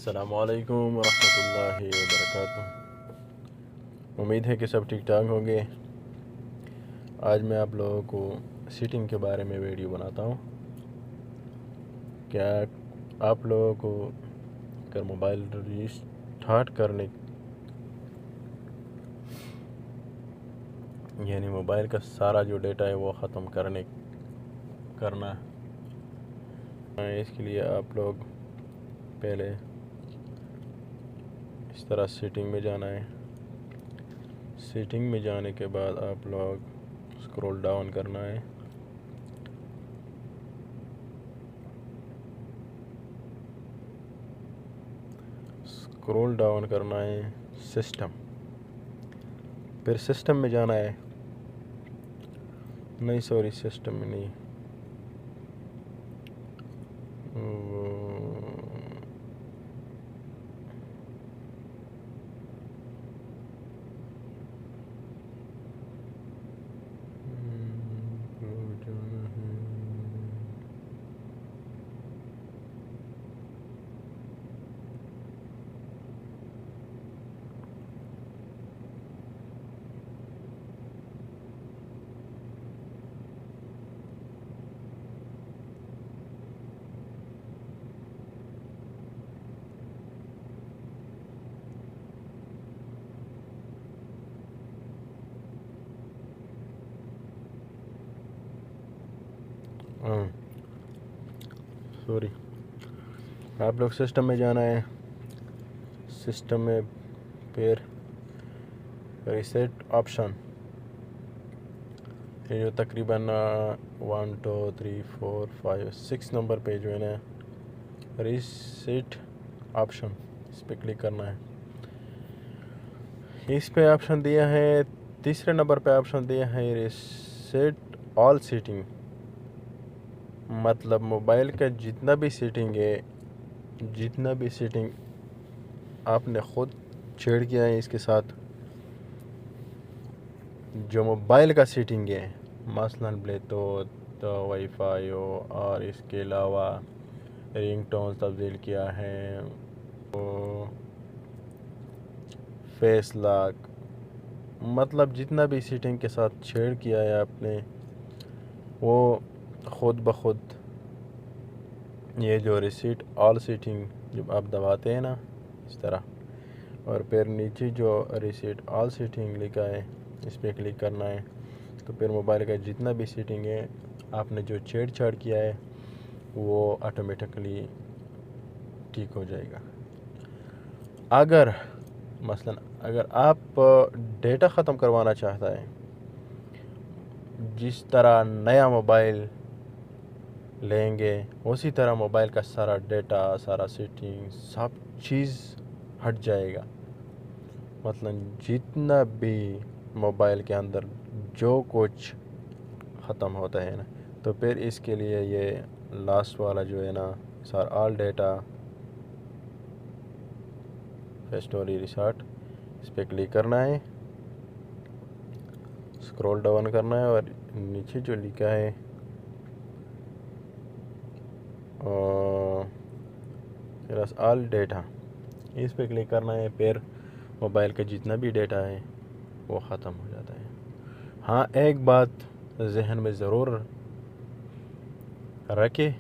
अस्सलामुअलैकुम वरहमतुल्लाहि वबरकातुहू। उम्मीद है कि सब ठीक ठाक होंगे। आज मैं आप लोगों को सीटिंग के बारे में वीडियो बनाता हूँ। क्या आप लोगों को अगर मोबाइल रीस्टार्ट करने यानी मोबाइल का सारा जो डेटा है वो ख़त्म करना है, इसके लिए आप लोग पहले इस तरह सेटिंग में जाना है। सेटिंग में जाने के बाद आप लोग स्क्रॉल डाउन करना है। स्क्रॉल डाउन करना है सिस्टम, फिर सिस्टम में जाना है। नहीं सॉरी, सिस्टम में नहीं, सॉरी, आप लोग सिस्टम में जाना है। सिस्टम में फिर रीसेट ऑप्शन, ये जो तकरीबन 1 2 3 4 5 6 नंबर पे जो है ना रीसेट ऑप्शन, इस पर क्लिक करना है। इस पे ऑप्शन दिया है, तीसरे नंबर पे ऑप्शन दिया है रीसेट ऑल सेटिंग। मतलब मोबाइल का जितना भी सेटिंग आपने ख़ुद छेड़ किया है इसके साथ, जो मोबाइल का सेटिंग है, मसलन ब्लूटूथ वाईफाई हो और इसके अलावा रिंगटोन तब्दील किया है, तो फेस लॉक, मतलब जितना भी सेटिंग के साथ छेड़ किया है आपने, वो ख़ुद ब खुद ये जो रिसीट ऑल सेटिंग जब आप दबाते हैं ना इस तरह, और फिर नीचे जो रिसीट ऑल सेटिंग लिखा है इस पर क्लिक करना है, तो फिर मोबाइल का जितना भी सेटिंग है आपने जो छेड़छाड़ किया है वो ऑटोमेटिकली ठीक हो जाएगा। अगर आप डेटा ख़त्म करवाना चाहता है, जिस तरह नया मोबाइल लेंगे उसी तरह मोबाइल का सारा डेटा, सारा सेटिंग, सब चीज़ हट जाएगा। मतलब जितना भी मोबाइल के अंदर जो कुछ ख़त्म होता है ना, तो फिर इसके लिए ये लास्ट वाला जो है ना सारा ऑल डेटा स्टोरी रिसार्ट, इस पर क्लिक करना है, स्क्रॉल डाउन करना है और नीचे जो लिखा है ऑल डेटा, इस पर क्लिक करना है। फिर मोबाइल का जितना भी डेटा है वो ख़त्म हो जाता है। हाँ, एक बात जहन में ज़रूर रखें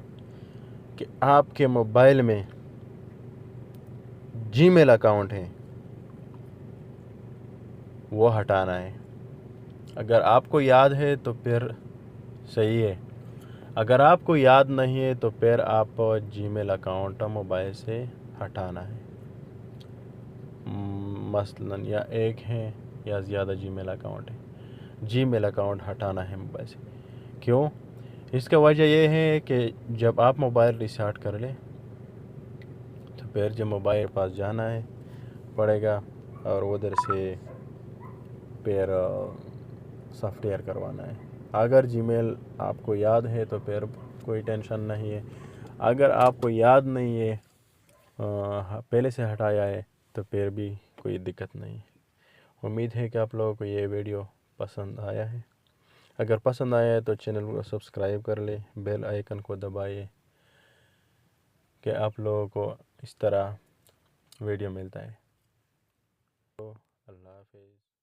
कि आपके मोबाइल में जीमेल अकाउंट है वो हटाना है। अगर आपको याद है तो फिर सही है, अगर आपको याद नहीं है तो फिर आप जीमेल अकाउंट मोबाइल से हटाना है। मसलन या एक है या ज़्यादा जीमेल अकाउंट है, जीमेल अकाउंट हटाना है मोबाइल से। क्यों? इसका वजह यह है कि जब आप मोबाइल रिस्टार्ट कर लें तो फिर जब मोबाइल के पास जाना है पड़ेगा और उधर से फिर सॉफ्टवेयर करवाना है। अगर जीमेल आपको याद है तो फिर कोई टेंशन नहीं है, अगर आपको याद नहीं है, पहले से हटाया है, तो फिर भी कोई दिक्कत नहीं है। उम्मीद है कि आप लोगों को ये वीडियो पसंद आया है। अगर पसंद आया है तो चैनल को सब्सक्राइब कर ले, बेल आइकन को दबाइए कि आप लोगों को इस तरह वीडियो मिलता है। तो अल्लाह हाफिज़।